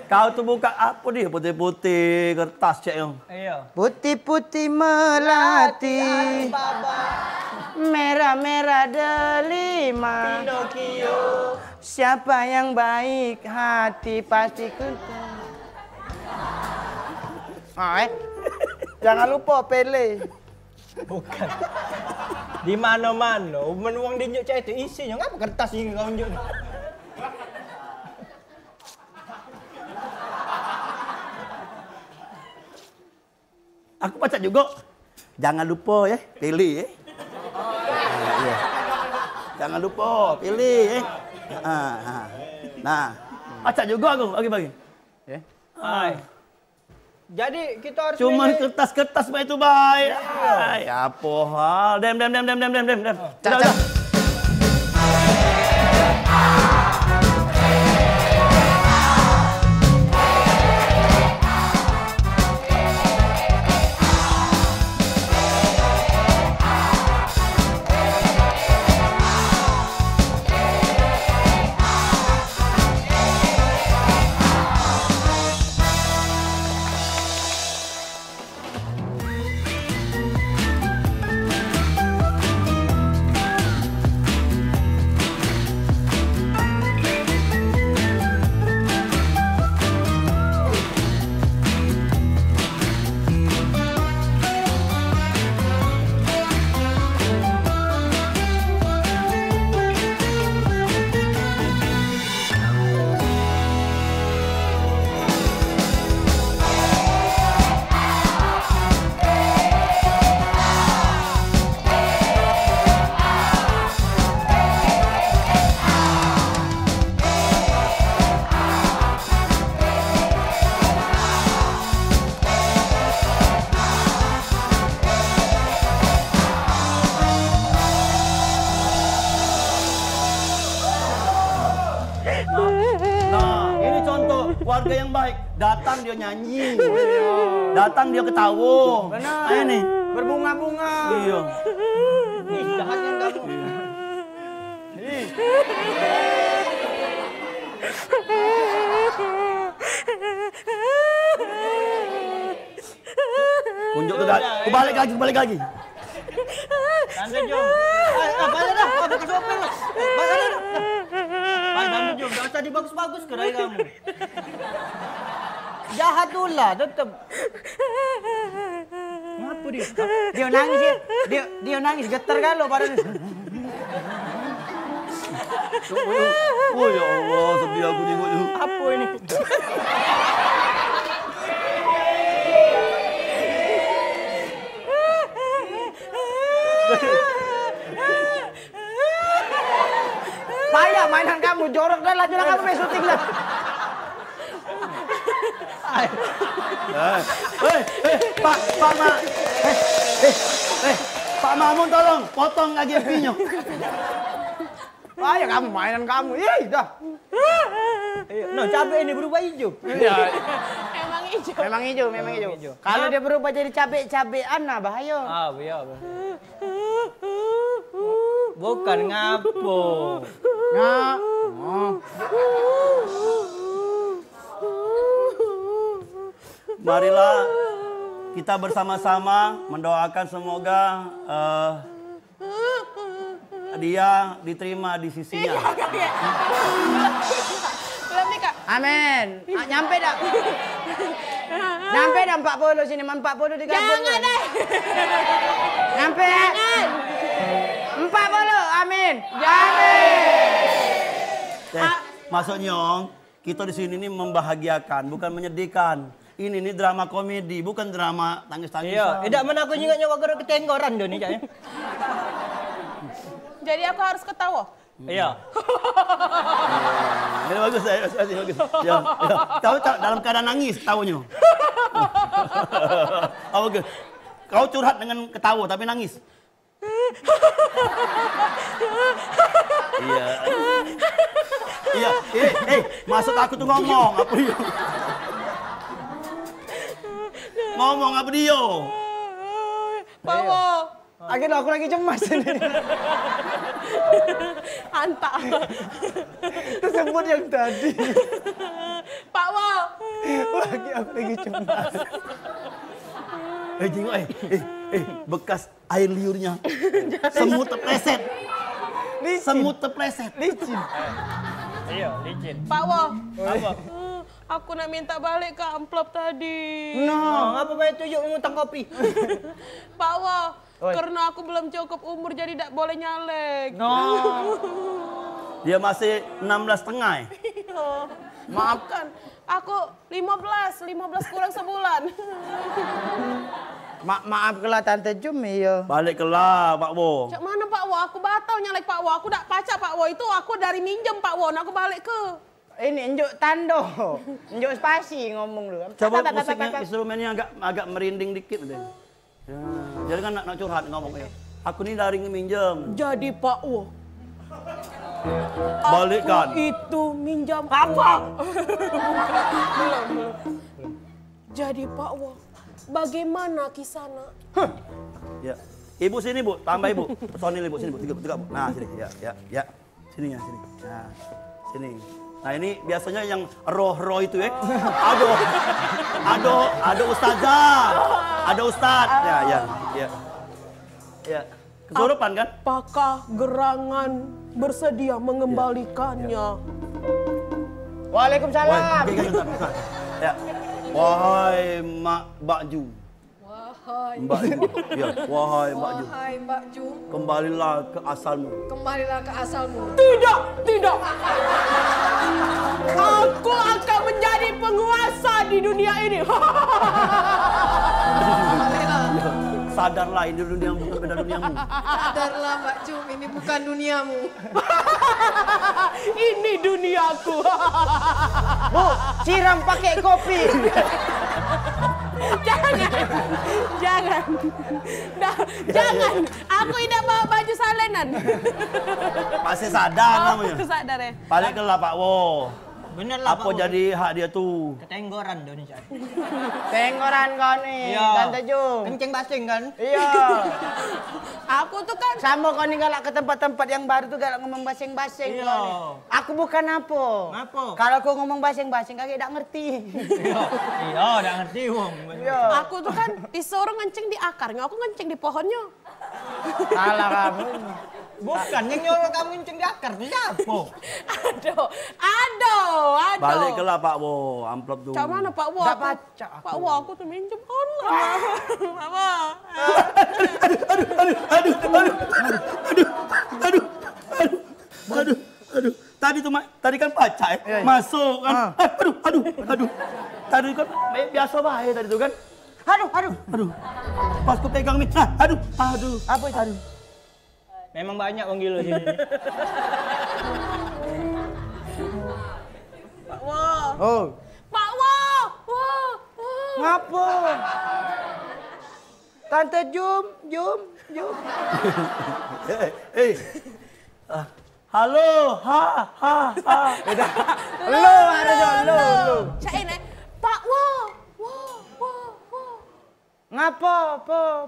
Speaker 2: Kau tu buka apa dia putih-putih kertas cek yang.
Speaker 1: Iya.
Speaker 3: Putih-putih melati,
Speaker 1: Baba,
Speaker 3: merah-merah delima.
Speaker 1: Pinocchio.
Speaker 3: Siapa yang baik hati pasti kuntung. Jangan lupa Pele.
Speaker 1: Bukan. Di mana-mana, uang dinjuk cak itu isinya ngapa kertas ini kau unjuk?
Speaker 2: Aku baca juga. Jangan lupa ya, pilih ya. Iya. Jangan lupa, pilih ya. Nah, baca juga aku, bagi-bagi. Ya.
Speaker 1: Jadi kita harus
Speaker 2: Cuman
Speaker 1: milih.
Speaker 2: kertas-kertas mah itu baik. Ay, apa hal? Dem. Udah. Nah, ini contoh warga yang baik. Datang dia nyanyi. Datang dia ketawa.
Speaker 3: Benar.
Speaker 2: Ayo nih.
Speaker 3: Berbunga-bunga.
Speaker 2: Iya.
Speaker 1: Ih, jahatnya kamu.
Speaker 2: Kunjuk ke balik lagi.
Speaker 1: Santai Jom. Balik dah. Bukan sopir lah. Balik dah. Santai Jom. Gak usah dibagus-bagus kerai kamu. Jahat ulah tetep. Ngapa dia?
Speaker 3: Dia nangis ya. Dia nangis getar kan lo pada.
Speaker 2: Oh ya Allah, sedih aku tengok tu.
Speaker 1: Apa ini?
Speaker 3: Payah mainan kamu, jorok dah lah, kamu main syuting lah.
Speaker 2: Pak Mamun tolong potong lagi apinya.
Speaker 3: Payah kamu mainan kamu, ih dah.
Speaker 1: Nah, cabai ini berubah hijau.
Speaker 5: Emang hijau.
Speaker 3: Memang hijau. Kalau dia berubah jadi cabe-cabean, nah bahaya.
Speaker 1: Iya. Bukan ngapo.
Speaker 3: Nah,
Speaker 2: Marilah kita bersama-sama mendoakan semoga dia diterima di sisinya.
Speaker 5: Belum nih Kak.
Speaker 3: amin. Nyampe dah. Nyampe dah 40 sini, 40 digabung.
Speaker 5: Jangan deh.
Speaker 3: Nyampe.
Speaker 5: Jangan.
Speaker 3: 40, amin. Amin.
Speaker 2: Maksudnya kita di sini ini membahagiakan, bukan menyedihkan. Ini drama komedi, bukan drama tangis-tangisan.
Speaker 1: Iya, tidak mana aku ingatnya waktu ketenggoran do nih Cak.
Speaker 5: Jadi aku harus ketawa.
Speaker 1: Iya.
Speaker 2: Ini bagus, bagus. Ya. Tahu dalam keadaan nangis tahunya. Oh, bagus. Kau curhat dengan ketawa tapi nangis. Iya. Iya, maksud aku tuh ngomong apa dia? Ngomong apa dia?
Speaker 5: Pak Wo.
Speaker 3: Akhirnya aku lagi cemas ini.
Speaker 5: Antak.
Speaker 3: Tersebut yang tadi.
Speaker 5: Pak Wo.
Speaker 3: Lagi aku lagi cemas.
Speaker 2: Tengok bekas air liurnya. Semut terpleset. Semut terpleset.
Speaker 3: Licin.
Speaker 1: Iya, licin.
Speaker 5: Pak Wo.
Speaker 1: Apa?
Speaker 5: Aku nak minta balik ke amplop tadi.
Speaker 1: No, apa baik tunjuk ngutang kopi?
Speaker 5: Pak Wo,
Speaker 3: Oi.
Speaker 5: karena aku belum cukup umur jadi tak boleh nyalek.
Speaker 1: No.
Speaker 2: Dia masih 16,5.
Speaker 5: Maafkan, aku 15 kurang sebulan.
Speaker 3: Maaf kelah Tante Jum iya.
Speaker 2: Balik kelah Pak Wo.
Speaker 5: Cak mana Pak Wo? Aku batau nyalek Pak Wo. Aku dak pacak Pak Wo. Itu aku dari minjem Pak Wo. Nak aku balik ke.
Speaker 3: Ini enjuk tando. Enjuk spasi ngomong dulu.
Speaker 2: Coba musiknya instrumennya agak merinding dikit deh. Ya, jadi kan nak curhat ngomongnya. Aku ini dari minjem.
Speaker 5: Jadi Pak Wo.
Speaker 2: Balikkan.
Speaker 5: Aku itu minjam apa? Jadi Pak Wo. Bagaimana kisana?
Speaker 2: Ya. Ibu sini Bu, tambah Ibu. Personil Ibu sini Bu, tiga Bu. Nah, sini. Ya. Sini ya, sini. Nah, sini. Nah, ini biasanya yang roh-roh itu ya. Ada ustazah. Ada ustaz. Ya. Kesurupan kan?
Speaker 5: Apakah gerangan bersedia mengembalikannya?
Speaker 3: Waalaikumsalam.
Speaker 2: Ya. Wahai Mak Bakju.
Speaker 4: Wahai
Speaker 2: Mbak Ju. Ya, wahai Mbak Ju.
Speaker 4: Wahai Mbak Ju,
Speaker 2: Kembalilah ke asalmu.
Speaker 4: kembalilah ke asalmu.
Speaker 5: Tidak. Aku akan menjadi penguasa di dunia ini.
Speaker 2: Sadarlah ini duniamu, bukan beda duniamu.
Speaker 4: Sadarlah Mbak Ju, ini bukan duniamu.
Speaker 5: Ini duniaku.
Speaker 3: Bu, siram pakai kopi.
Speaker 5: Jangan. Jangan. Aku tidak bawa baju salenan.
Speaker 2: Masih sadar namanya.
Speaker 5: Aku sadar ya.
Speaker 2: Balik ke lah Pak Wo.
Speaker 1: Bener lah
Speaker 2: Apa
Speaker 1: Pak Wo.
Speaker 2: jadi hak dia tuh?
Speaker 1: Ketenggoran Indonesia.
Speaker 3: Tenggoran kau nih, Tante Jum.
Speaker 1: Kencing basing kan?
Speaker 3: Iya.
Speaker 5: Aku tuh kan
Speaker 3: Sama kau nih galak ke tempat-tempat yang baru tuh galak ngomong basing-basing.
Speaker 1: Iya.
Speaker 3: kau nih. Aku bukan apa.
Speaker 1: Apa?
Speaker 3: Kalau kau ngomong basing-basing kagak tak ngerti.
Speaker 1: Iya, udah ngerti wong.
Speaker 3: Iya.
Speaker 5: aku tuh kan disuruh ngencing di akarnya, aku ngencing di pohonnya.
Speaker 3: Salah kamu.
Speaker 1: Bukan yang nyuruh kamu kencing di akar tuh siapa?
Speaker 5: Aduh.
Speaker 2: Balik ke lah Pak Wo, amplop tuh.
Speaker 5: Cak mana Pak Wo?
Speaker 3: Nggak
Speaker 5: Aku-
Speaker 3: baca aku.
Speaker 5: Pak Wo, aku tuh minjem online. Mama.
Speaker 2: Aduh. Tadi kan baca ya, masuk kan. Aduh. Tadi kan biasa baik tadi tuh kan. Aduh. Pas ku pegang nih, aduh.
Speaker 3: Apa itu? Aduh.
Speaker 1: Memang banyak wong gila sini.
Speaker 5: Pak Wo.
Speaker 3: Oh.
Speaker 5: Pak Wo.
Speaker 3: Ngapa? Tante Jum.
Speaker 2: Halo,
Speaker 3: Udah. Lu ada lu.
Speaker 5: Cak ini. Pak Wo.
Speaker 3: Ngapa?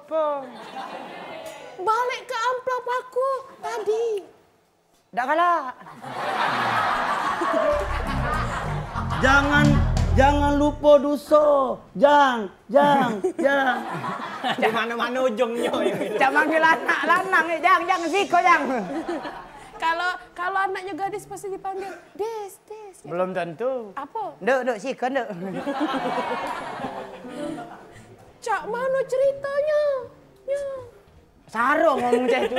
Speaker 3: Po.
Speaker 5: Balik ke amplop aku tadi.
Speaker 3: Dak kalah.
Speaker 2: Jangan lupa duso. Jang.
Speaker 1: Di mana-mana ujungnya yang itu.
Speaker 3: Cak manggil anak lanang nih, jangan siko jang.
Speaker 5: Kalau anaknya gadis pasti dipanggil Des.
Speaker 3: Belum tentu.
Speaker 5: Apa?
Speaker 3: Nduk siko nduk.
Speaker 5: Cak mana ceritanya?
Speaker 3: Saro ngomong cah itu.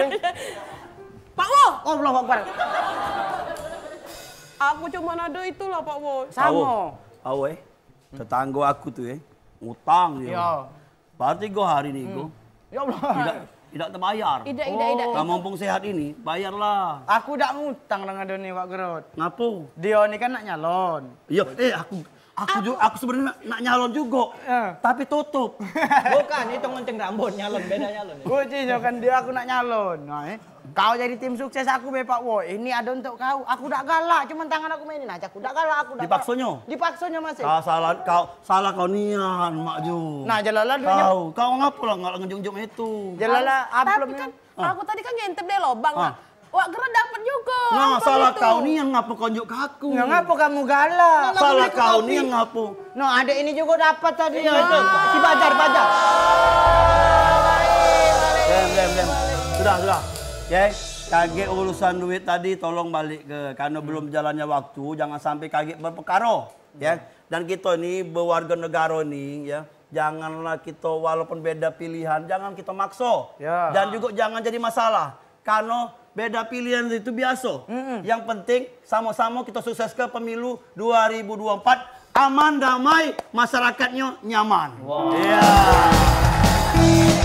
Speaker 5: Pak Wo.
Speaker 3: Allah Akbar.
Speaker 5: Aku cuma ada itulah Pak Wo.
Speaker 3: Sama.
Speaker 2: Awe, tetangga aku tuh ngutang dia.
Speaker 3: Iya.
Speaker 2: Berarti gua hari ini gua
Speaker 3: Ya Allah.
Speaker 2: tidak terbayar.
Speaker 5: Ida.
Speaker 2: Kamu mumpung sehat ini, bayarlah.
Speaker 3: Aku dak ngutang dengan Doni Pak Gerot.
Speaker 2: Ngapo?
Speaker 3: Dia ini kan nak nyalon.
Speaker 2: Iya, aku sebenarnya nak nyalon juga, tapi tutup.
Speaker 1: Bukan, itu ngunting rambut nyalon, beda nyalon.
Speaker 3: Kucinya kan dia aku nak nyalon. Nah, kau jadi tim sukses aku be Pak Wo. Ini ada untuk kau. Aku dak galak, cuman tangan aku mainin aja. Aku dak galak, aku dak. Dipaksonya masih.
Speaker 2: Salah kau nian, Mak Ju.
Speaker 3: Nah, jalala duitnya.
Speaker 2: Kau ngapa lah nggak ngejung-jung itu?
Speaker 3: Jalala
Speaker 5: Tapi
Speaker 3: amplopnya.
Speaker 5: kan aku tadi kan ngintip deh lobang. Wah, gerak dapat juga.
Speaker 2: Nah,
Speaker 5: amplop
Speaker 2: salah
Speaker 5: itu.
Speaker 2: kau nih yang ngapa konjuk ke aku.
Speaker 3: Ya ngapa kamu galak?
Speaker 2: Salah kau nih yang ngapa.
Speaker 3: No, ada ini juga dapat tadi.
Speaker 1: Iya, itu.
Speaker 3: Si Bajar.
Speaker 2: Lem. Sudah. Ya, kaget urusan duit tadi tolong balik ke karena belum jalannya waktu, jangan sampai kaget berperkara, ya. Dan kita ini berwarga negara nih, ya. Janganlah kita walaupun beda pilihan, jangan kita maksa.
Speaker 3: Ya.
Speaker 2: Dan juga jangan jadi masalah. Karena beda pilihan itu biasa. Yang penting sama-sama kita sukses ke pemilu 2024. Aman, damai, masyarakatnya nyaman. Iya. kasih.